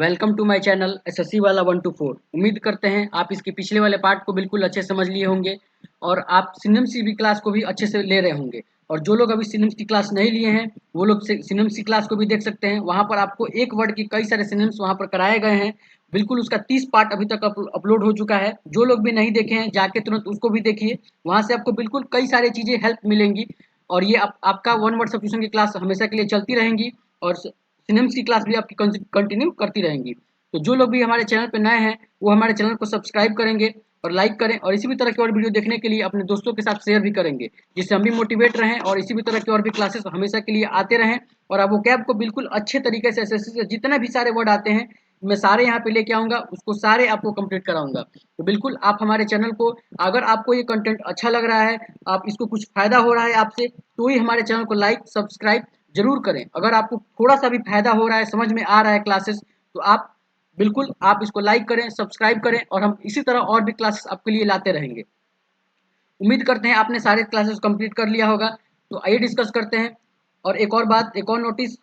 Welcome to my channel SSC वाला 1 to 4। उम्मीद करते हैं आप इसके पिछले वाले पार्ट को बिल्कुल अच्छे समझ लिए होंगे और आप सिनम्स की क्लास को भी अच्छे से ले रहे होंगे। और जो लोग अभी सिनम्स की क्लास नहीं लिए हैं वो लोग सिनम्स की क्लास को भी देख सकते हैं। वहाँ पर आपको एक वर्ड की कई सारे सिनम्स वहाँ पर कराए गए हैं। बिल्कुल उसका 30 पार्ट अभी तक अपलोड हो चुका है। जो लोग भी नहीं देखे हैं जाके तुरंत उसको भी देखिए। वहाँ से आपको बिल्कुल कई सारी चीज़ें हेल्प मिलेंगी। और ये आपका वन वर्ड सब्स्टिट्यूशन की क्लास हमेशा के लिए चलती रहेंगी और सिनेम्स की क्लास भी आपकी कंटिन्यू करती रहेंगी। तो जो लोग भी हमारे चैनल पर नए हैं वो हमारे चैनल को सब्सक्राइब करेंगे और लाइक करें और इसी भी तरह की और वीडियो देखने के लिए अपने दोस्तों के साथ शेयर भी करेंगे, जिससे हम भी मोटिवेट रहें और इसी भी तरह की और भी क्लासेस हमेशा के लिए आते रहें। और आप वो कैब को बिल्कुल अच्छे तरीके से एसएससी से जितने भी सारे वर्ड आते हैं मैं सारे यहाँ पे लेके आऊँगा, उसको सारे आपको कंप्लीट कराऊंगा। तो बिल्कुल आप हमारे चैनल को, अगर आपको ये कंटेंट अच्छा लग रहा है, आप इसको कुछ फायदा हो रहा है आपसे, तो ही हमारे चैनल को लाइक सब्सक्राइब जरूर करें। अगर आपको थोड़ा सा भी फायदा हो रहा है, समझ में आ रहा है क्लासेस, तो आप बिल्कुल आप इसको लाइक करें, सब्सक्राइब करें और हम इसी तरह और भी क्लासेस आपके लिए लाते रहेंगे। उम्मीद करते हैं आपने सारे क्लासेस कंप्लीट कर लिया होगा। तो आइए डिस्कस करते हैं। और एक और बात, एक और नोटिस,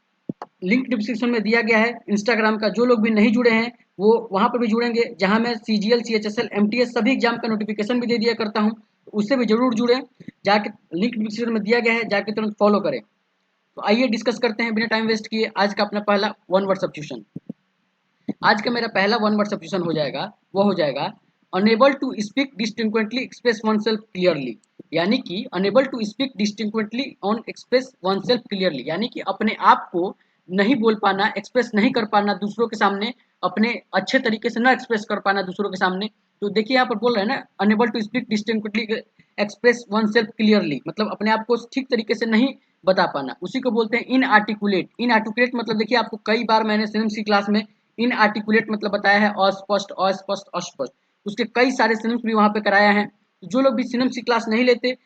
लिंक डिस्क्रिप्शन में दिया गया है इंस्टाग्राम का। जो लोग भी नहीं जुड़े हैं वो वहाँ पर भी जुड़ेंगे, जहाँ मैं सीजीएल, सीएचएसएल, एमटीएस सभी एग्जाम का नोटिफिकेशन भी दे दिया करता हूँ। तो उससे भी जरूर जुड़ें। जाके लिंक डिस्क्रिप्शन में दिया गया है, जाके तुरंत फॉलो करें। तो आइए डिस्कस करते हैं बिना टाइम वेस्ट किए आज का अपना पहला वन वर्ड सब्स्टिट्यूशन। आज का मेरा पहला वन वर्ड सब्स्टिट्यूशन हो जाएगा, वो हो जाएगा unable to speak distinctly express oneself clearly. यानी कि unable to speak distinctly on express oneself clearly, यानी कि अपने आप को नहीं बोल पाना, एक्सप्रेस नहीं कर पाना दूसरों के सामने, अपने अच्छे तरीके से ना एक्सप्रेस कर पाना दूसरों के सामने। तो देखिए यहाँ पर बोल रहे हैं ना, unable to speak distinctly express oneself clearly, मतलब अपने आप को ठीक तरीके से नहीं बता पाना, उसी को बोलते हैं इन आर्टिकुलेट। इन आर्टिकुलेट मतलब देखिए आपको कई बार मैंने सिनेम्स की क्लास में इन आर्टिकुलेट मतलब बताया है, अस्पष्ट, अस्पष्ट, अस्पष्ट। उसके कई सारे सिनेम्स भी वहाँ पे कराया है। जो लोग भी सिनेम्स की क्लास नहीं लेते,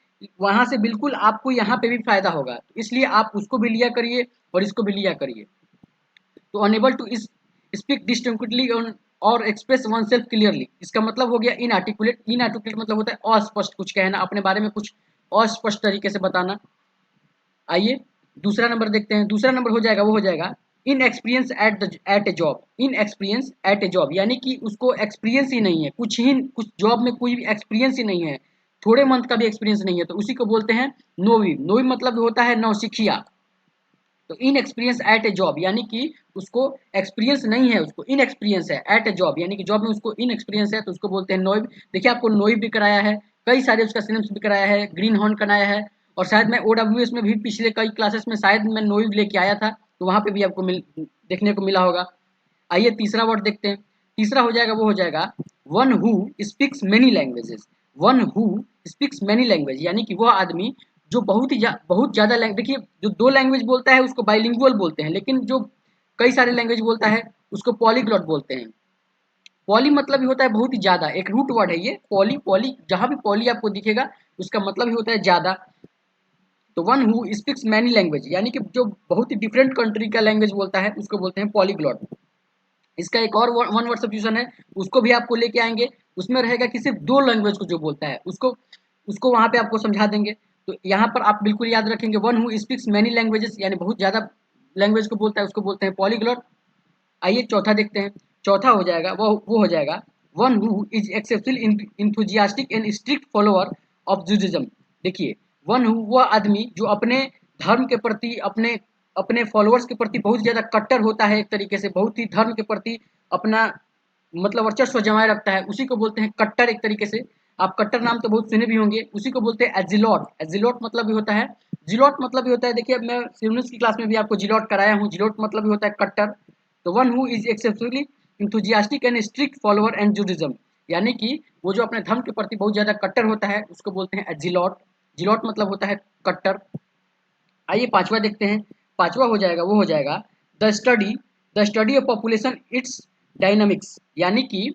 वहाँ से बिल्कुल आपको यहाँ पे भी फायदा होगा, इसलिए आप उसको भी लिया करिए और इसको भी लिया करिए। तो unable to speak distinctly on और एक्सप्रेस वन सेल्फ क्लियरली, इसका मतलब हो गया इन आर्टिकुलेट। इन आर्टिकुलेट मतलब होता है अस्पष्ट, कुछ कहना, अपने बारे में कुछ अस्पष्ट तरीके से बताना। आइए दूसरा नंबर देखते हैं। दूसरा नंबर हो जाएगा, वो हो जाएगा in experience eight A job. In experience eight A job यानी कि उसको एक्सपीरियंस ही नहीं है, कुछ जॉब में कोई भी एक्सपीरियंस ही नहीं है, थोड़े मंथ का भी एक्सपीरियंस नहीं है, तो उसी को बोलते हैं नोवी। नोवी मतलब होता है नौसिखिया। तो in experience eight A job यानी कि उसको एक्सपीरियंस नहीं है, उसको इन एक्सपीरियंस है। एट ए जॉब यानी कि जॉब में उसको इन एक्सपीरियंस है, तो उसको बोलते हैं नोइब। देखिए आपको नोइब भी कराया है, कई सारे उसका सिनेम्स भी कराया है, ग्रीन हॉर्न कराया है, और शायद मैं ओडब्ल्यूएस में भी पिछले कई क्लासेस में शायद मैं नोइब लेके आया था, तो वहाँ पे भी आपको देखने को मिला होगा। आइए तीसरा वर्ड देखते हैं। तीसरा हो जाएगा, वो हो जाएगा one who speaks many languages. One who speaks many language यानी कि वह आदमी जो बहुत ज़्यादा लैंग्वेज, देखिए जो दो लैंग्वेज बोलता है उसको बाइलिंगुअल बोलते हैं, लेकिन जो कई सारे लैंग्वेज बोलता है उसको पॉलीग्लॉट बोलते हैं। पॉली मतलब ही होता है बहुत ही ज़्यादा, एक रूट वर्ड है ये पॉली। पॉली जहाँ भी पॉली आपको दिखेगा उसका मतलब ही होता है ज़्यादा। तो one who speaks many language यानी कि जो बहुत ही डिफरेंट कंट्री का लैंग्वेज बोलता है उसको बोलते हैं पॉलीग्लॉट। इसका एक और वन वर्ड सब्स्टिट्यूशन है, उसको भी आपको लेके आएंगे। उसमें रहेगा कि सिर्फ दो लैंग्वेज को जो बोलता है उसको उसको वहाँ पे आपको समझा देंगे। तो यहाँ पर आप बिल्कुल याद रखेंगे, one who speaks many languages यानी बहुत ज़्यादा लैंग्वेज को बोलता है उसको बोलते हैं पॉलीग्लॉट। आइए चौथा देखते हैं। चौथा हो जाएगा, वो हो जाएगा one who is exceptionally enthusiastic and strict follower of Judaism. देखिए वन हु वह आदमी जो अपने धर्म के प्रति, अपने अपने फॉलोअर्स के प्रति बहुत ज़्यादा कट्टर होता है, एक तरीके से बहुत ही धर्म के प्रति अपना मतलब वर्चस्व जमाए रखता है, उसी को बोलते हैं कट्टर। एक तरीके से आप कट्टर नाम तो बहुत सुने भी होंगे, उसी को बोलते हैं एजिलॉट। एजिलॉट मतलब भी होता है, जिलॉट मतलब भी होता है। देखिए मैं सिविल्स की क्लास में भी आपको जिलॉट कराया हूँ, जिलॉट मतलब भी होता है कट्टर। तो one who is exceptionally enthusiastic and strict follower and Judaism यानी कि वो जो अपने धर्म के प्रति बहुत ज़्यादा कट्टर होता है उसको बोलते हैं जिलॉट। जिलॉट मतलब होता है कट्टर। आइए पांचवा देखते हैं। पांचवा हो जाएगा, वो हो जाएगा the study, the study of population it's dynamics यानी कि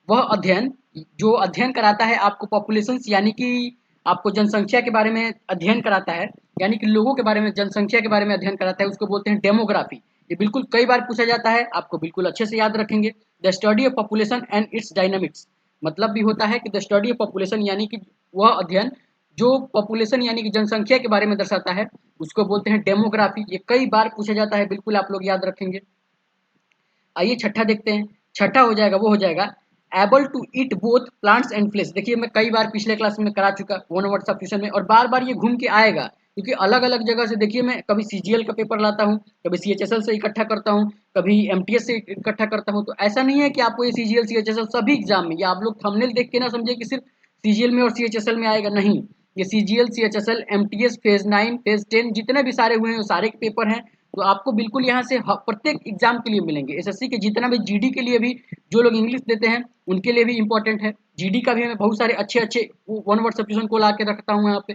वह अध्ययन जो अध्ययन कराता है आपको पॉपुलेशन यानी कि आपको जनसंख्या के बारे में अध्ययन कराता है, यानी कि लोगों के बारे में, जनसंख्या के बारे में अध्ययन कराता है, उसको बोलते हैं डेमोग्राफी। ये बिल्कुल कई बार पूछा जाता है, आपको बिल्कुल अच्छे से याद रखेंगे। The study of population and it's dynamics मतलब भी होता है कि द स्टडी ऑफ पॉपुलेशन यानी कि वह अध्ययन जो पॉपुलेशन यानी कि जनसंख्या के बारे में दर्शाता है उसको बोलते हैं डेमोग्राफी। ये कई बार पूछा जाता है, बिल्कुल आप लोग याद रखेंगे। आइए छठा देखते हैं। छठा हो जाएगा, वो हो जाएगा able to eat both plants and flesh. देखिए मैं कई बार पिछले क्लास में करा चुका वन वर्ड सब्स्टिट्यूशन में, और बार बार ये घूम के आएगा, क्योंकि अलग अलग जगह से देखिए मैं कभी सीजीएल का पेपर लाता हूँ, कभी सीएचएसएल से इकट्ठा करता हूँ, कभी एमटीएस से इकट्ठा करता हूँ। तो ऐसा नहीं है कि आपको ये सीजीएल सीएचएसएल सभी एग्जाम में, या आप लोग थंबनेल देख के ना समझे कि सिर्फ सीजीएल में और सीएचएसएल में आएगा, नहीं। ये CGL CHSL MTS phase 9 phase 10 जितने भी सारे हुए हैं वो सारे के पेपर हैं। तो आपको बिल्कुल यहाँ से प्रत्येक एग्जाम के लिए मिलेंगे। एसएससी के जितना भी जीडी के लिए भी जो लोग इंग्लिश देते हैं उनके लिए भी इंपॉर्टेंट है। जीडी का भी मैं बहुत सारे अच्छे अच्छे वन वर्ड सब्स्टिट्यूशन को ला के रखता हूँ यहाँ पे।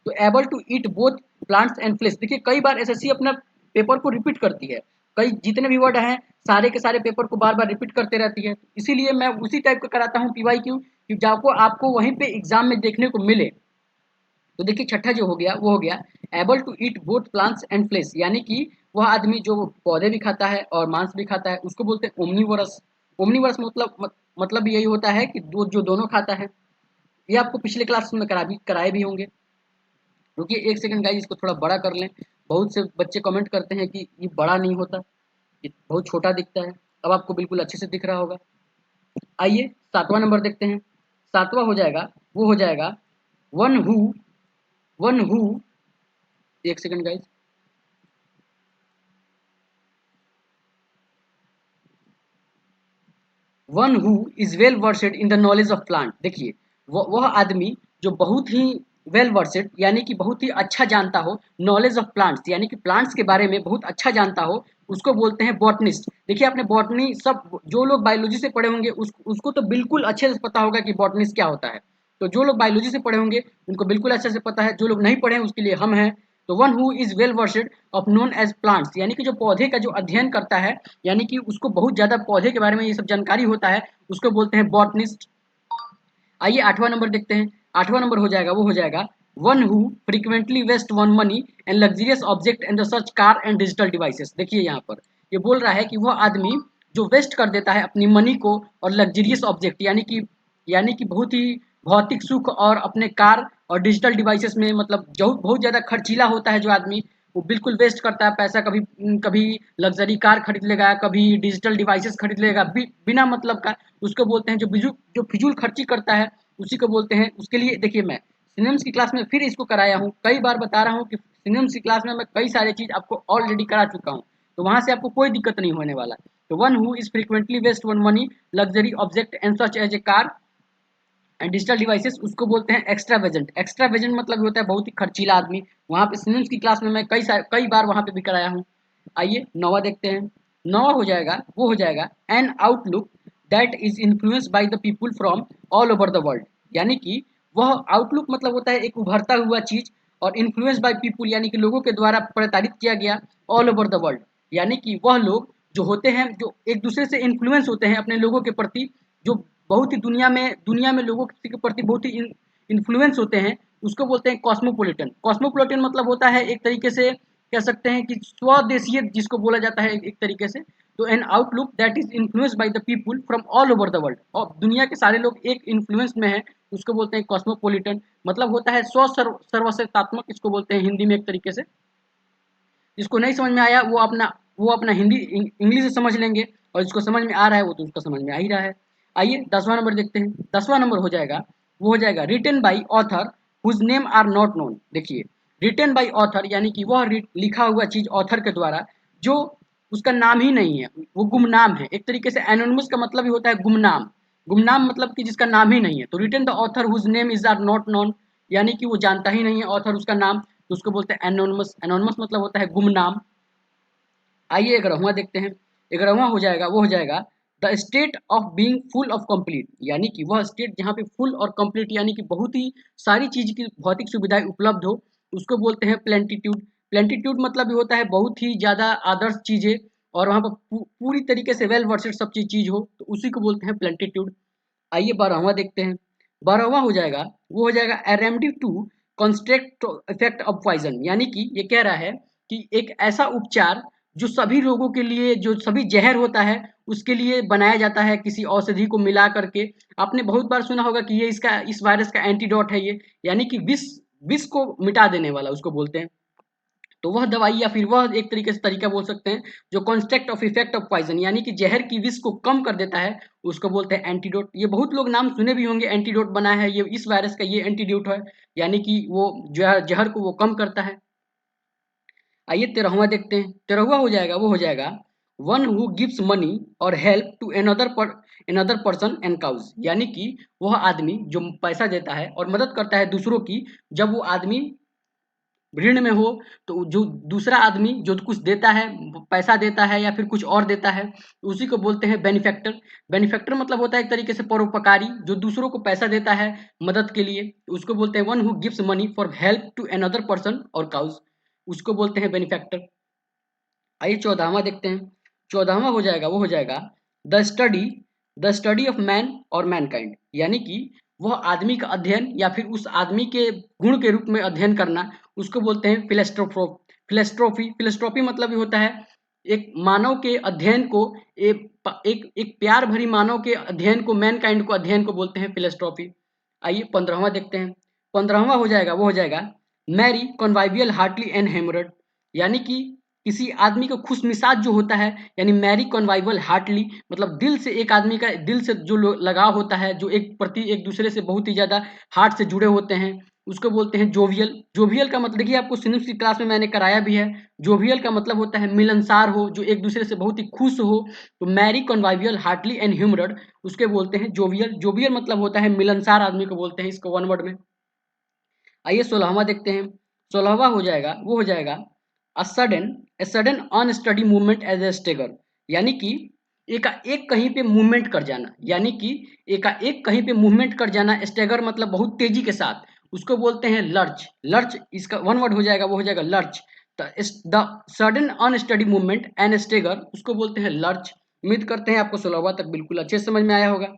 तो able to eat both plants and flesh, देखिए कई बार एसएससी अपना पेपर को रिपीट करती है, कई जितने भी वर्ड हैं सारे के सारे पेपर को बार बार रिपीट करते रहती है। इसीलिए मैं उसी टाइप का कराता हूँ पीवाई क्यू, कि जाको आपको वहीं पे एग्जाम में देखने को मिले। तो देखिए छठा जो हो गया वो हो गया able to eat both plants and flesh, यानी कि वह आदमी जो पौधे भी खाता है और मांस भी खाता है उसको बोलते हैं ओमनीवोरस। ओमनीवोरस मतलब यही होता है कि जो दोनों खाता है। ये आपको पिछले क्लास में कराए भी होंगे। रुकिए एक सेकंड गाइस, इसको थोड़ा बड़ा कर लें। बहुत से बच्चे कमेंट करते हैं कि ये बड़ा नहीं होता, ये बहुत छोटा दिखता है। अब आपको बिल्कुल अच्छे से दिख रहा होगा। आइए सातवां नंबर देखते हैं। सातवां हो जाएगा, वो हो जाएगा वन हु वन हु एक second guys, one who is well versed in the knowledge of plant. देखिए वह आदमी जो बहुत ही वेल वर्सेड यानी कि बहुत ही अच्छा जानता हो नॉलेज ऑफ प्लांट्स, यानी कि प्लांट्स के बारे में बहुत अच्छा जानता हो, उसको बोलते हैं बॉटनिस्ट। देखिए आपने बॉटनी, सब जो लोग बायोलॉजी से पढ़े होंगे उसको तो बिल्कुल अच्छे से पता होगा कि बॉटनिस्ट क्या होता है। तो जो लोग बायोलॉजी से पढ़े होंगे उनको बिल्कुल अच्छे से पता है, जो लोग नहीं पढ़े हैं उसके लिए हम हैं। तो one who is well versed of known as plants, यानी कि जो पौधे का जो अध्ययन करता है, यानी कि उसको बहुत ज़्यादा पौधे के बारे में ये सब जानकारी होता है, उसको बोलते हैं बॉटनिस्ट। आइए आठवां नंबर देखते हैं। आठवां नंबर हो जाएगा, वो हो जाएगा one who frequently waste one money and luxurious object and search car and digital devices. देखिए यहाँ पर ये बोल रहा है कि वह आदमी जो वेस्ट कर देता है अपनी मनी को और लग्जरियस ऑब्जेक्ट, यानी कि बहुत ही भौतिक सुख और अपने कार और डिजिटल डिवाइसेस में, मतलब जो बहुत ज़्यादा खर्चीला होता है जो आदमी, वो बिल्कुल वेस्ट करता है पैसा। कभी कभी लग्जरी कार खरीद लेगा, कभी डिजिटल डिवाइसेस खरीद लेगा बिना मतलब का। उसको बोलते हैं जो फिजूल खर्ची करता है, उसी को बोलते हैं। उसके लिए देखिए मैं सिनेम्स की क्लास में फिर इसको कराया हूँ, कई बार बता रहा हूँ कि सिनेम्स की क्लास में मैं कई सारी चीज़ आपको ऑलरेडी करा चुका हूँ, तो वहाँ से आपको कोई दिक्कत नहीं होने वाला। तो one who is frequently waste one money luxury object and such as a car and digital devices, उसको बोलते हैं एक्स्ट्रा वेजेंट। एक्स्ट्रा वेजेंट मतलब होता है बहुत ही खर्चीला आदमी। वहाँ पे सिनेम्स की क्लास में मैं कई बार वहाँ पे भी कराया हूँ। आइए नौवा देखते हैं। नौवा हो जाएगा, वो हो जाएगा N outlook that is influenced by the people from all over the world, यानी कि वह आउटलुक मतलब होता है एक उभरता हुआ चीज, और इन्फ्लुएंस बाय पीपुल यानी कि लोगों के द्वारा प्रताड़ित किया गया ऑल ओवर द वर्ल्ड, यानी कि वह लोग जो होते हैं जो एक दूसरे से इन्फ्लुएंस होते हैं अपने लोगों के प्रति, जो बहुत ही दुनिया में लोगों के प्रति बहुत ही इन्फ्लुएंस होते हैं, उसको बोलते हैं कॉस्मोपोलिटन। कॉस्मोपोलिटन मतलब होता है एक तरीके से कह सकते हैं कि स्वदेशीय जिसको बोला जाता है एक तरीके से। तो N outlook that is influenced by the people from all over the world, और दुनिया के सारे लोग एक इन्फ्लुएंस में है, उसको बोलते हैं कॉस्मोपोलिटन। मतलब होता है सर्वसत्तात्मक, इसको बोलते हैं हिंदी में एक तरीके से। जिसको नहीं समझ में आया वो अपना हिंदी इंग्लिश से समझ लेंगे, और जिसको समझ में आ रहा है वो तो उसका समझ में आ ही रहा है। आइए 10वां नंबर देखते हैं। 10वां नंबर हो जाएगा, वो हो जाएगा written by author whose name are not known. देखिए रिटन बाई ऑथर यानी कि वह लिखा हुआ चीज ऑथर के द्वारा जो उसका नाम ही नहीं है, वो गुमनाम है। एक तरीके से एनोनिमस का मतलब ही होता है गुमनाम। गुमनाम मतलब कि जिसका नाम ही नहीं है। तो written the author whose name is are not known, यानी कि वो जानता ही नहीं है ऑथर उसका नाम, तो उसको बोलते हैं एनोनिमस। एनोनिमस मतलब होता है गुमनाम। आइए 11वां देखते हैं। 11वां हो जाएगा, वो हो जाएगा the state of being full of complete, यानी कि वह स्टेट जहाँ पे फुल और कंप्लीट यानी कि बहुत ही सारी चीज की भौतिक सुविधाएं उपलब्ध हो, उसको बोलते हैं प्लेंटीट्यूड। प्लेंटीट्यूड मतलब ये होता है बहुत ही ज्यादा आदर्श चीजें, और वहाँ पर पूरी तरीके से वेल वर्सेड सब चीज हो, तो उसी को बोलते हैं प्लेंटीट्यूड। आइए 12वां देखते हैं। 12वां हो जाएगा, वो हो जाएगा a remedy to construct effect of poison, यानी कि ये कह रहा है कि एक ऐसा उपचार जो सभी लोगों के लिए, जो सभी जहर होता है उसके लिए बनाया जाता है किसी औषधि को मिला करके। आपने बहुत बार सुना होगा कि ये इस वायरस का एंटीडोट है ये, यानी कि विष विष को मिटा देने वाला उसको बोलते हैं। तो वह दवाई या फिर वह एक तरीके से तरीका बोल सकते हैं जो construct of effect of poison, यानी कि जहर की विष को कम कर देता है, उसको बोलते हैं एंटीडोट। ये बहुत लोग नाम सुने भी होंगे, एंटीडोट बना है ये इस वायरस का, ये एंटीडोट है, यानी कि वो जहर को वो कम करता है। आइए 13वां देखते हैं। 13वां हो जाएगा, वो हो जाएगा वन हु गिव्स मनी और help to another person and cause, यानी कि वह आदमी जो पैसा देता है और मदद करता है दूसरों की, जब वो आदमी ऋण में हो, तो जो दूसरा आदमी जो कुछ देता है, पैसा देता है या फिर कुछ और देता है, तो उसी को बोलते हैं बेनिफैक्टर। बेनिफैक्टर मतलब होता है एक तरीके से परोपकारी, जो दूसरों को पैसा देता है मदद के लिए, उसको बोलते हैं one who gives money for help to another person और काउज, उसको बोलते हैं बेनिफैक्टर। आइए 14वां देखते हैं। 14वां हो जाएगा, वो हो जाएगा the study the study of man और मैनकाइंड, यानी कि वह आदमी का अध्ययन या फिर उस आदमी के गुण के रूप में अध्ययन करना, उसको बोलते हैं फिलेस्ट्रोफी। फिलेस्ट्रोफी मतलब ये होता है एक मानव के अध्ययन को, एक प्यार भरी मानव के अध्ययन को, मैनकाइंड को अध्ययन को बोलते हैं फिलेस्ट्रोफी। आइए 15वां देखते हैं। 15वां हो जाएगा, वो हो जाएगा मैरी कॉन्वाइवियल हार्टली एंड हेमरड, यानी कि किसी आदमी का खुश मिजाज जो होता है, यानी मैरी कॉन्वाइवल हार्टली मतलब दिल से, एक आदमी का दिल से जो लगाव होता है, जो एक दूसरे से बहुत ही ज्यादा हार्ट से जुड़े होते हैं, उसको बोलते हैं जोवियल। जोवियल का मतलब देखिए, आपको सिनिम्स की क्लास में मैंने कराया भी है। जोवियल का मतलब होता है मिलनसार हो, जो एक दूसरे से बहुत ही खुश हो। तो मैरी कॉन्वाइवियल हार्टली एंड ह्यूमरड, उसके बोलते हैं जोवियल। जोवियल मतलब होता है मिलनसार आदमी को बोलते हैं, इसको वन वर्ड में। आइए 16वां देखते हैं। 16वां हो जाएगा, वो हो जाएगा a sudden unsteady movement as a stagger, यानी कि एक कहीं पे मूवमेंट कर जाना, यानी कि एक कहीं पे मूवमेंट कर जाना। स्टेगर मतलब बहुत तेजी के साथ, उसको बोलते हैं लर्च। लर्च इसका वन वर्ड हो जाएगा, वो हो जाएगा lurch. The sudden unsteady movement and stagger, उसको बोलते हैं लर्च। उम्मीद करते हैं आपको 16वां तक बिल्कुल अच्छे से समझ में आया होगा।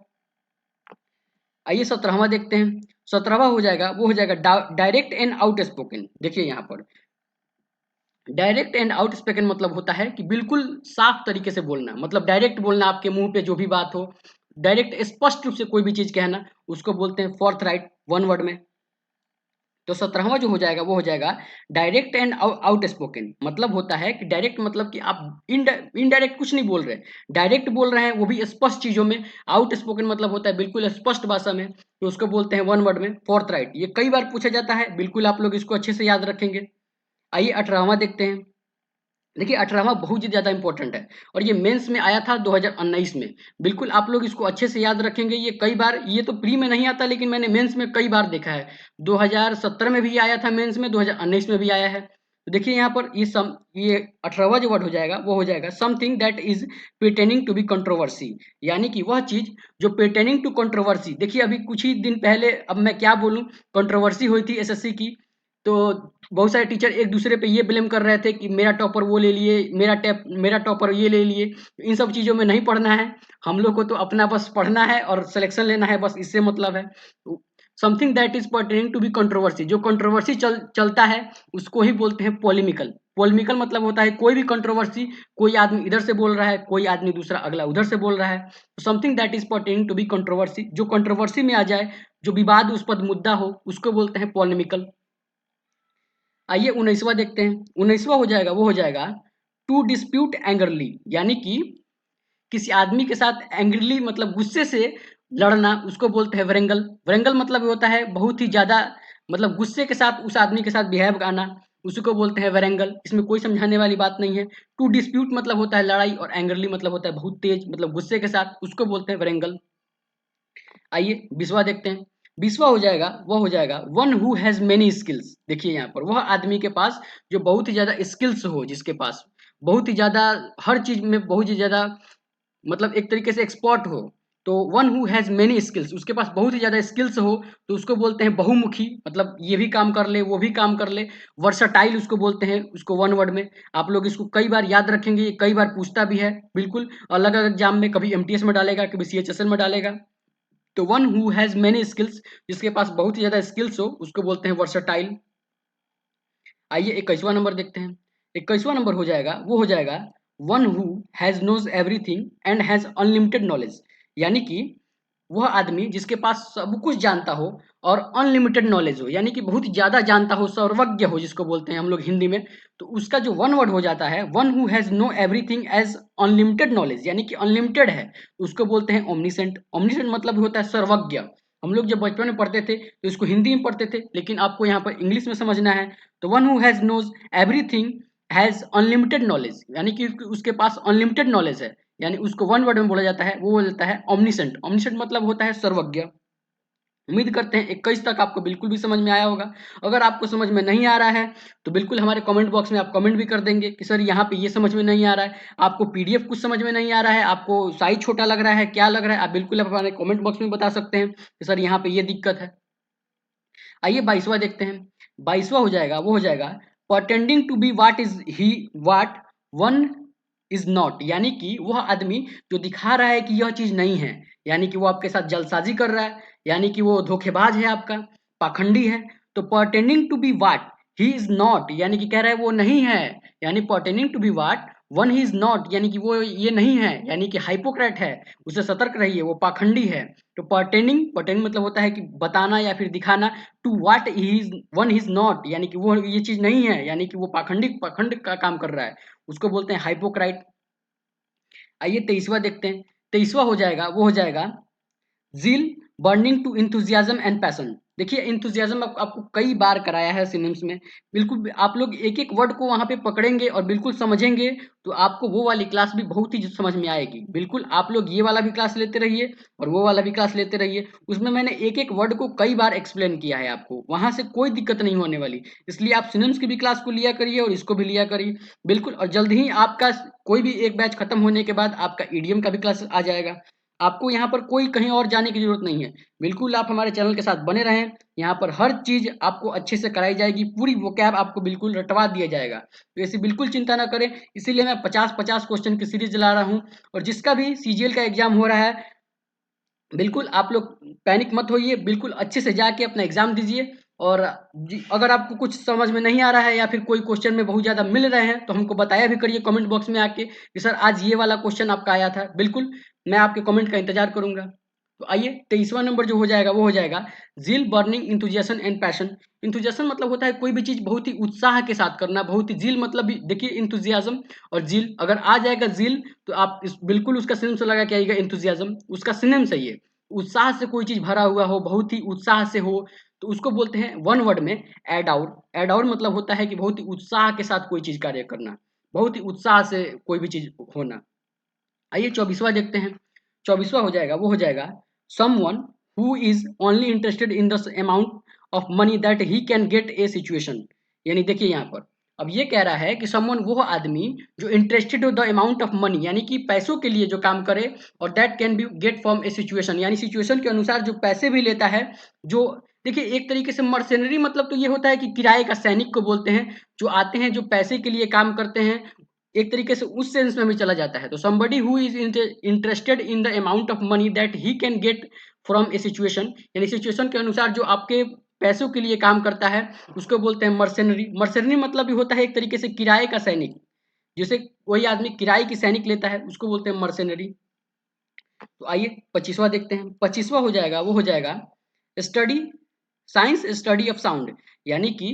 आइए 17वां देखते हैं। 17वां हो जाएगा, वो हो जाएगा डायरेक्ट एंड आउट स्पोकन। देखिए यहाँ पर डायरेक्ट एंड आउट स्पोकन मतलब होता है कि बिल्कुल साफ तरीके से बोलना, मतलब डायरेक्ट बोलना, आपके मुंह पे जो भी बात हो, डायरेक्ट स्पष्ट रूप से कोई भी चीज कहना, उसको बोलते हैं फोर्थ राइट, वन वर्ड में। तो 17वां जो हो जाएगा, वो हो जाएगा डायरेक्ट एंड आउट स्पोकन, मतलब होता है कि डायरेक्ट मतलब कि आप इनडायरेक्ट कुछ नहीं बोल रहे, डायरेक्ट बोल रहे हैं, वो भी स्पष्ट चीजों में। आउट स्पोकन मतलब होता है बिल्कुल स्पष्ट भाषा में, तो उसको बोलते हैं वन वर्ड में फोर्थ राइट। ये कई बार पूछा जाता है, बिल्कुल आप लोग इसको अच्छे से याद रखेंगे। आइए 18वां देखते हैं। देखिए 18वां बहुत ही ज़्यादा इंपॉर्टेंट है, और ये मेंस में आया था 2019 में। बिल्कुल आप लोग इसको अच्छे से याद रखेंगे। ये कई बार, ये तो प्री में नहीं आता, लेकिन मैंने मेंस में कई बार देखा है। 2017 में भी आया था मेंस में, 2019 में भी आया है। तो देखिए यहाँ पर ये 18वां जो वर्ड हो जाएगा, वो हो जाएगा something that is pertaining to be controversy, यानी कि वह चीज जो pertaining टू कंट्रोवर्सी। देखिए अभी कुछ ही दिन पहले, अब मैं क्या बोलूं, कंट्रोवर्सी हुई थी एसएससी की। तो बहुत सारे टीचर एक दूसरे पे ये ब्लेम कर रहे थे कि मेरा टॉपर वो ले लिए, मेरा टॉपर ये ले लिए। इन सब चीज़ों में नहीं पढ़ना है, हम लोग को तो अपना बस पढ़ना है और सिलेक्शन लेना है, बस इससे मतलब है। Something that is pertaining to be controversy, जो कंट्रोवर्सी चलता है उसको ही बोलते हैं पॉलिमिकल। पॉलिमिकल मतलब होता है कोई भी कंट्रोवर्सी, कोई आदमी इधर से बोल रहा है, कोई आदमी दूसरा अगला उधर से बोल रहा है। Something that is pertaining to be controversy, जो कंट्रोवर्सी में आ जाए, जो विवादास्पद मुद्दा हो, उसको बोलते हैं पॉलिमिकल। आइए 19वां देखते हैं। 19वां हो जाएगा, वो हो जाएगा टू डिस्प्यूट एंग्रली, यानी कि किसी आदमी के साथ एंग्रली मतलब गुस्से से लड़ना, उसको बोलते हैं व्रेंगल। व्रेंगल मतलब ये होता है बहुत ही ज्यादा, मतलब गुस्से के साथ उस आदमी के साथ बिहेव करना, उसी को बोलते हैं व्रेंगल। इसमें कोई समझाने वाली बात नहीं है। टू डिस्प्यूट मतलब होता है लड़ाई, और एंग्रली मतलब होता है बहुत तेज, मतलब गुस्से के साथ, उसको बोलते हैं व्रेंगल। आइए 20वां देखते हैं। 20वां हो जाएगा, वो हो जाएगा one who has many skills. देखिए यहाँ पर वह आदमी के पास जो बहुत ही ज्यादा स्किल्स हो, जिसके पास बहुत ही ज्यादा हर चीज में बहुत ही ज्यादा, मतलब एक तरीके से एक्सपर्ट हो। तो one who has many skills, उसके पास बहुत ही ज्यादा स्किल्स हो, तो उसको बोलते हैं बहुमुखी, मतलब ये भी काम कर ले, वो भी काम कर ले। वर्सटाइल उसको बोलते हैं, उसको वन वर्ड में। आप लोग इसको कई बार याद रखेंगे, ये कई बार पूछता भी है बिल्कुल अलग अलग एग्जाम में, कभी एमटीएस में डालेगा, कभी सीएचएसएल में डालेगा। तो one who has many skills, जिसके पास बहुत ही ज्यादा स्किल्स हो, उसको बोलते हैं वर्सटाइल। आइए 21वां नंबर देखते हैं। 21वां नंबर हो जाएगा, वो हो जाएगा one who has knows everything and has unlimited knowledge, यानी कि वह आदमी जिसके पास सब कुछ जानता हो और अनलिमिटेड नॉलेज हो, यानी कि बहुत ज़्यादा जानता हो, सर्वज्ञ हो जिसको बोलते हैं हम लोग हिंदी में, तो उसका जो वन वर्ड हो जाता है, one who has know everything as unlimited knowledge, यानी कि अनलिमिटेड है, तो उसको बोलते हैं ओमनीसेंट। ओमनीसेंट मतलब होता है सर्वज्ञ। हम लोग जब बचपन में पढ़ते थे तो इसको हिंदी में पढ़ते थे, लेकिन आपको यहाँ पर इंग्लिश में समझना है। तो one who has knows everything has unlimited knowledge, यानी कि उसके पास अनलिमिटेड नॉलेज है, यानी उसको वन वर्ड में बोला जाता है, वो बोला जाता है ओमनीसेंट। ओमनीसेंट मतलब होता है सर्वज्ञ। उम्मीद करते हैं 21 तक आपको बिल्कुल भी समझ में आया होगा। अगर आपको समझ में नहीं आ रहा है तो बिल्कुल हमारे कमेंट बॉक्स में आप कमेंट भी कर देंगे कि सर यहाँ पे ये समझ में नहीं आ रहा है, आपको पीडीएफ कुछ समझ में नहीं आ रहा है, आपको साइज छोटा लग रहा है, क्या लग रहा है, आप बिल्कुल आप हमारे कमेंट बॉक्स में बता सकते हैं कि सर यहाँ पे ये दिक्कत है। आइए 22वां देखते हैं। 22वां हो जाएगा, वो हो जाएगा pretending to be what is he what one is not, यानी कि वह आदमी जो दिखा रहा है कि यह चीज नहीं है, यानी कि वो आपके साथ जल्दसाजी कर रहा है, यानी कि वो धोखेबाज है, आपका पाखंडी है। तो pretending to be what he is not, यानी कि कह रहा है वो नहीं है, यानी pretending to be what one he is not, यानी कि वो ये नहीं है, यानी कि हाइपोक्रेट है, उसे सतर्क रहिए, वो पाखंडी है। तो पर्टेनिंग मतलब होता है कि बताना या फिर दिखाना, to what he is one he is not, यानी कि वो ये चीज नहीं है, यानी कि वो पाखंड का काम कर रहा है, उसको बोलते हैं हाइपोक्राइट। आइए 23वां देखते हैं। 23वां हो जाएगा, वो हो जाएगा zeal burning to enthusiasm and passion. देखिए एंथुसियाज्म आपको कई बार कराया है सिनोनिम्स में, बिल्कुल आप लोग एक एक वर्ड को वहाँ पे पकड़ेंगे और बिल्कुल समझेंगे, तो आपको वो वाली क्लास भी बहुत ही समझ में आएगी। बिल्कुल आप लोग ये वाला भी क्लास लेते रहिए और वो वाला भी क्लास लेते रहिए, उसमें मैंने एक एक वर्ड को कई बार एक्सप्लेन किया है आपको, वहाँ से कोई दिक्कत नहीं होने वाली। इसलिए आप सिनोनिम्स की भी क्लास को लिया करिए और इसको भी लिया करिए बिल्कुल। और जल्द ही आपका कोई भी एक बैच खत्म होने के बाद आपका ईडीएम का भी क्लास आ जाएगा। आपको यहाँ पर कोई कहीं और जाने की ज़रूरत नहीं है। बिल्कुल आप हमारे चैनल के साथ बने रहें, यहाँ पर हर चीज़ आपको अच्छे से कराई जाएगी, पूरी वोकैब आपको बिल्कुल रटवा दिया जाएगा। तो ऐसी बिल्कुल चिंता ना करें, इसीलिए मैं 50-50 क्वेश्चन की सीरीज़ ला रहा हूँ। और जिसका भी सीजीएल का एग्ज़ाम हो रहा है, बिल्कुल आप लोग पैनिक मत होइए, बिल्कुल अच्छे से जाके अपना एग्ज़ाम दीजिए। और अगर आपको कुछ समझ में नहीं आ रहा है या फिर कोई क्वेश्चन में बहुत ज़्यादा मिल रहे हैं, तो हमको बताया भी करिए कमेंट बॉक्स में आके कि सर आज ये वाला क्वेश्चन आपका आया था। बिल्कुल, मैं आपके कमेंट का इंतज़ार करूँगा। तो आइए 23वां नंबर जो हो जाएगा, वो हो जाएगा zeal burning enthusiasm and passion. Enthusiasm मतलब होता है कोई भी चीज़ बहुत ही उत्साह के साथ करना, बहुत ही ज़ील मतलब भी देखिए एंथुसियाज्म और ज़ील अगर आ जाएगा ज़ील, तो आप इस बिल्कुल उसका सिनोनिम से लगा के आइएगा एंथुसियाज्म, उसका सिनोनिम सही है। उत्साह से कोई चीज़ भरा हुआ हो, बहुत ही उत्साह से हो, तो उसको बोलते हैं वन वर्ड में एडाउर। एडाउर मतलब होता है कि बहुत ही उत्साह के साथ कोई चीज़ कार्य करना, बहुत ही उत्साह से कोई भी चीज़ होना। आइए 24वां देखते हैं। 24वां हो जाएगा, वो हो जाएगा someone who is only interested in the amount of money that he can get A situation. यानी देखिए यहाँ पर अब ये कह रहा है कि समवन वो आदमी जो इंटरेस्टेड हो द अमाउंट ऑफ मनी, यानी कि पैसों के लिए जो काम करे, और that can be get from A situation, यानी सिचुएशन के अनुसार जो पैसे भी लेता है। जो देखिए एक तरीके से मर्सेनरी मतलब तो ये होता है कि किराए का सैनिक को बोलते हैं, जो आते हैं जो पैसे के लिए काम करते हैं, एक तरीके से उस सेंस में भी चला जाता है। तो somebody who is interested in the amount of money that he can get from a situation, यानी सिचुएशन के अनुसार जो आपके पैसों के लिए काम करता है, उसको बोलते हैं मर्सेनरी। मर्सेनरी मतलब भी होता है एक तरीके से किराए का सैनिक, जैसे कोई आदमी किराए की सैनिक लेता है, उसको बोलते हैं मर्सेनरी। तो आइए 25वां देखते हैं। 25वां हो जाएगा, वो हो जाएगा study science study of sound, यानी कि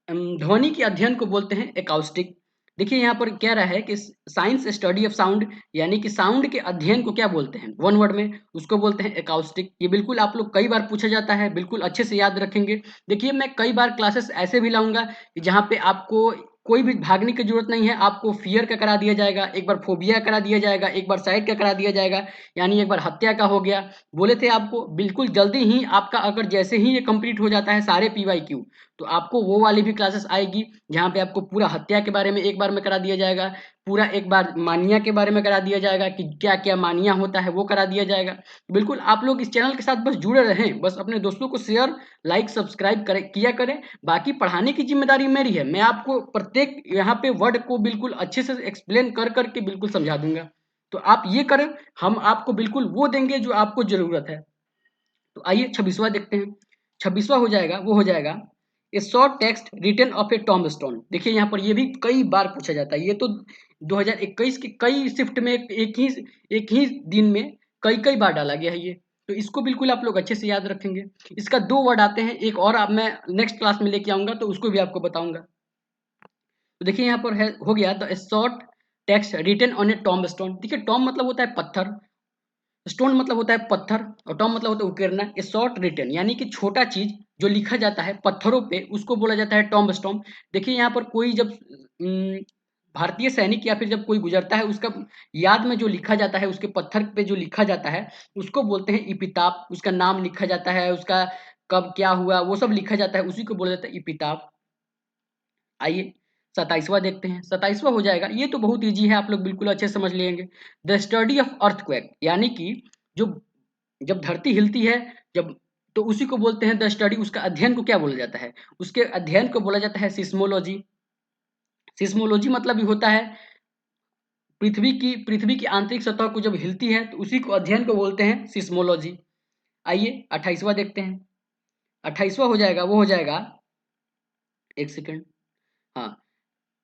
ध्वनि के अध्ययन को बोलते हैं एकॉस्टिक। देखिए यहाँ पर कह रहा है कि साइंस स्टडी ऑफ साउंड, यानी कि साउंड के अध्ययन को क्या बोलते हैं, वन वर्ड में उसको बोलते हैं एकॉस्टिक। ये बिल्कुल आप लोग कई बार पूछा जाता है, बिल्कुल अच्छे से याद रखेंगे। देखिए मैं कई बार क्लासेस ऐसे भी लाऊंगा कि जहाँ पे आपको कोई भी भागने की जरूरत नहीं है, आपको फियर का करा दिया जाएगा, एक बार फोबिया करा दिया जाएगा, एक बार साइड का करा दिया जाएगा, यानी एक बार हत्या का हो गया। बोले थे आपको बिल्कुल जल्दी ही आपका अगर जैसे ही ये कंप्लीट हो जाता है सारे PYQ, तो आपको वो वाली भी क्लासेस आएगी जहाँ पे आपको पूरा हत्या के बारे में एक बार में करा दिया जाएगा, पूरा एक बार मानिया के बारे में करा दिया जाएगा कि क्या क्या मानिया होता है वो करा दिया जाएगा। बिल्कुल आप लोग इस चैनल के साथ बस जुड़े रहें, बस अपने दोस्तों को शेयर लाइक सब्सक्राइब किया करें। बाकी पढ़ाने की जिम्मेदारी मेरी है, मैं आपको प्रत्येक यहाँ पे वर्ड को बिल्कुल अच्छे से एक्सप्लेन कर करके बिल्कुल समझा दूंगा। तो आप ये करें, हम आपको बिल्कुल वो देंगे जो आपको जरूरत है। तो आइए 26वां देखते हैं। 26वां हो जाएगा, वो हो जाएगा a short text written of a tomb stone. देखिए यहाँ पर ये भी कई बार पूछा जाता है, ये तो 2021 के कई शिफ्ट में एक ही दिन में कई कई बार डाला गया है ये। तो इसको बिल्कुल आप लोग अच्छे से याद रखेंगे। इसका 2 वर्ड आते हैं, एक और अब मैं नेक्स्ट क्लास में लेके आऊँगा तो उसको भी आपको बताऊँगा। तो देखिए यहाँ पर है, हो गया the short text written on a tomb stone. देखिए टॉम्ब मतलब होता है पत्थर, स्टोन मतलब होता है पत्थर, और टॉम्ब मतलब होता है उकेरना। ए शॉर्ट रिटन यानी कि छोटा चीज जो लिखा जाता है पत्थरों पे उसको बोला जाता है टॉम्ब स्टोन। देखिए यहाँ पर कोई जब भारतीय सैनिक या फिर जब कोई गुजरता है उसका याद में जो लिखा जाता है, उसके पत्थर पे जो लिखा जाता है उसको बोलते हैं इपिताफ। उसका नाम लिखा जाता है, उसका कब क्या हुआ वो सब लिखा जाता है, उसी को बोला जाता है इपिताफ। आइए 27वां देखते हैं। 27वां हो जाएगा, ये तो बहुत इजी है, आप लोग बिल्कुल अच्छे से समझ लेंगे। द स्टडी ऑफ अर्थक्वेक यानी कि जो जब धरती हिलती है, जब तो उसी को बोलते हैं द स्टडी। उसका अध्ययन को क्या बोला जाता है? उसके अध्ययन को बोला जाता है सिस्मोलॉजी। सिस्मोलॉजी मतलब ये होता है पृथ्वी की आंतरिक सतह को जब हिलती है तो उसी को अध्ययन को बोलते हैं सिस्मोलॉजी। आइए 28वां देखते हैं। 28वां हो जाएगा, वो हो जाएगा, एक सेकेंड, हाँ,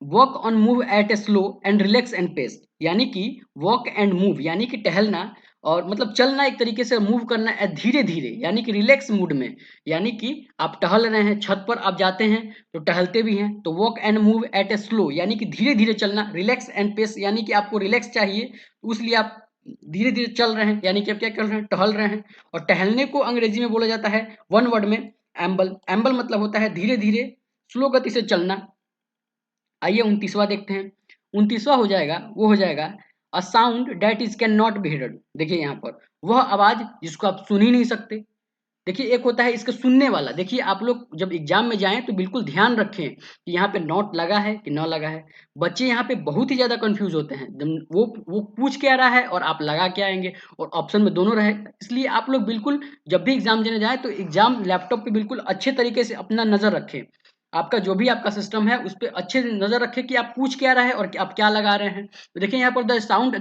walk on move at a slow and relax and pace. यानी कि वॉक एंड मूव यानी कि टहलना, और मतलब चलना एक तरीके से, मूव करना धीरे धीरे यानी कि रिलैक्स मूड में। यानी कि आप टहल रहे हैं, छत पर आप जाते हैं तो टहलते भी हैं, तो walk and move at a slow यानी कि धीरे धीरे चलना, रिलैक्स एंड पेस यानी कि आपको रिलैक्स चाहिए उसलिए आप धीरे धीरे चल रहे हैं, यानी कि आप क्या कर रहे हैं, टहल रहे हैं। और टहलने को अंग्रेजी में बोला जाता है वन वर्ड में एम्बल। एम्बल मतलब होता है धीरे धीरे स्लो गति से चलना। आइए 29वां देखते हैं। 29वां हो जाएगा, वो हो जाएगा a sound that is can not be heard. देखिए यहाँ पर वह आवाज जिसको आप सुन ही नहीं सकते। देखिए एक होता है इसका सुनने वाला। देखिए आप लोग जब एग्जाम में जाएं तो बिल्कुल ध्यान रखें कि यहाँ पे नॉट लगा है कि न लगा है। बच्चे यहाँ पे बहुत ही ज्यादा कंफ्यूज होते हैं, जब वो पूछ क्या रहा है और आप लगा क्या आएंगे, और ऑप्शन में दोनों रहे। इसलिए आप लोग बिल्कुल जब भी एग्जाम देने जाए तो एग्जाम लैपटॉप पे बिल्कुल अच्छे तरीके से अपना नजर रखें। आपका जो भी आपका सिस्टम है उस पर अच्छे से नजर रखें कि आप पूछ क्या रहे हैं और आप क्या लगा रहे हैं। तो देखिए यहाँ पर the sound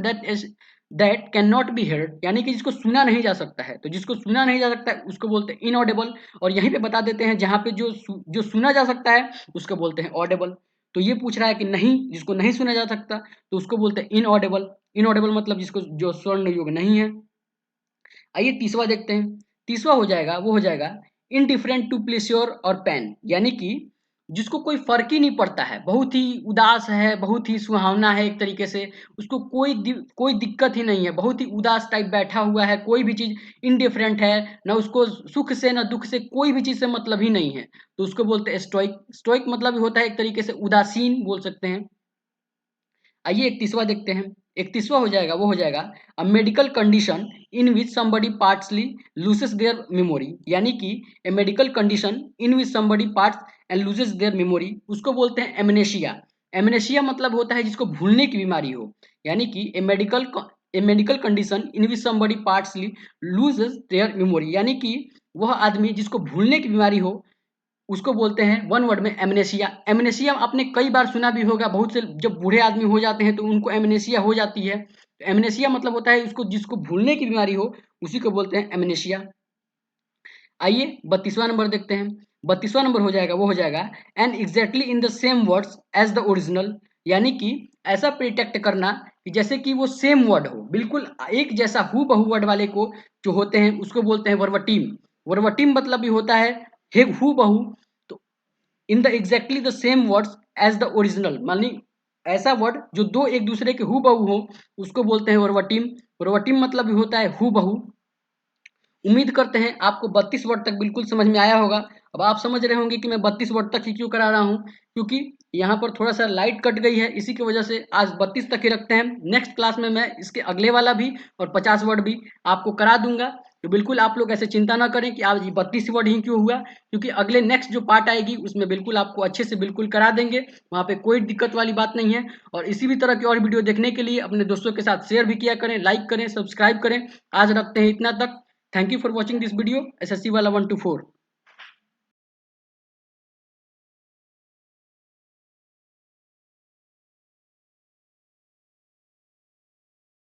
that can not be heard यानी कि जिसको सुना नहीं जा सकता है, तो जिसको सुना नहीं जा सकता है उसको बोलते हैं इनऑडिबल। और यहीं पे बता देते हैं जहाँ पे जो सुना जा सकता है उसको बोलते हैं ऑडिबल। तो ये पूछ रहा है कि नहीं, जिसको नहीं सुना जा सकता तो उसको बोलते हैं इनऑडिबल। इनऑडिबल मतलब जिसको जो स्वर्ण योग नहीं है। आइए 30वां देखते हैं। 30वां हो जाएगा, वो हो जाएगा इनडिफरेंट टू प्लेस्योर और पेन यानी कि जिसको कोई फर्क ही नहीं पड़ता है, बहुत ही उदास है, बहुत ही सुहावना है एक तरीके से, उसको कोई दिक्कत ही नहीं है, बहुत ही उदास टाइप बैठा हुआ है, कोई भी चीज इनडिफरेंट है, ना उसको सुख से ना दुख से कोई भी चीज से मतलब ही नहीं है, तो उसको बोलते हैं स्टोइक। स्टोइक मतलब होता है एक तरीके से उदासीन बोल सकते हैं। आइए 31वां देखते हैं। 31वां हो जाएगा, वो हो जाएगा a medical condition in which somebody partially loses their memory यानी कि a medical condition in which somebody parts and loses their memory, उसको बोलते हैं एमनेशिया। एमनेशिया मतलब होता है जिसको भूलने की बीमारी हो, यानी कि a medical condition in which somebody partially loses their memory यानी कि वह आदमी जिसको भूलने की बीमारी हो उसको बोलते हैं वन वर्ड में एमनेशिया। एमनेशिया आपने कई बार सुना भी होगा, बहुत से जब बूढ़े आदमी हो जाते हैं तो उनको एमनेशिया हो जाती है। तो एमनेशिया मतलब होता है उसको जिसको भूलने की बीमारी हो उसी को बोलते हैं एमनेशिया। आइए 32वां नंबर देखते हैं। 32वां नंबर हो जाएगा, वो हो जाएगा and exactly in the same words as the original यानी कि ऐसा प्रिटेक्ट करना कि जैसे कि वो सेम वर्ड हो, बिल्कुल एक जैसा हु बहु वर्ड वाले को जो होते हैं उसको बोलते हैं वर्बटीम। वर्बटीम मतलब भी होता है हु बहु, तो in the exactly the same words as the original मानी ऐसा वर्ड जो दो एक दूसरे के हु बहु हो उसको बोलते हैं वर्बटीम। वर्बटीम मतलब भी होता है हु बहु। उम्मीद करते हैं आपको 32 वर्ड तक बिल्कुल समझ में आया होगा। अब आप समझ रहे होंगे कि मैं 32 वर्ड तक ही क्यों करा रहा हूँ, क्योंकि यहाँ पर थोड़ा सा लाइट कट गई है, इसी की वजह से आज 32 तक ही रखते हैं। नेक्स्ट क्लास में मैं इसके अगले वाला भी और 50 वर्ड भी आपको करा दूंगा। तो बिल्कुल आप लोग ऐसे चिंता ना करें कि आज ये 32 वर्ड ही क्यों हुआ, क्योंकि अगले नेक्स्ट जो पार्ट आएगी उसमें बिल्कुल आपको अच्छे से बिल्कुल करा देंगे, वहाँ पे कोई दिक्कत वाली बात नहीं है। और इसी भी तरह की और वीडियो देखने के लिए अपने दोस्तों के साथ शेयर भी किया करें, लाइक करें, सब्सक्राइब करें। आज रखते हैं इतना तक। Thank you for watching this video SSC वाला 1 to 4।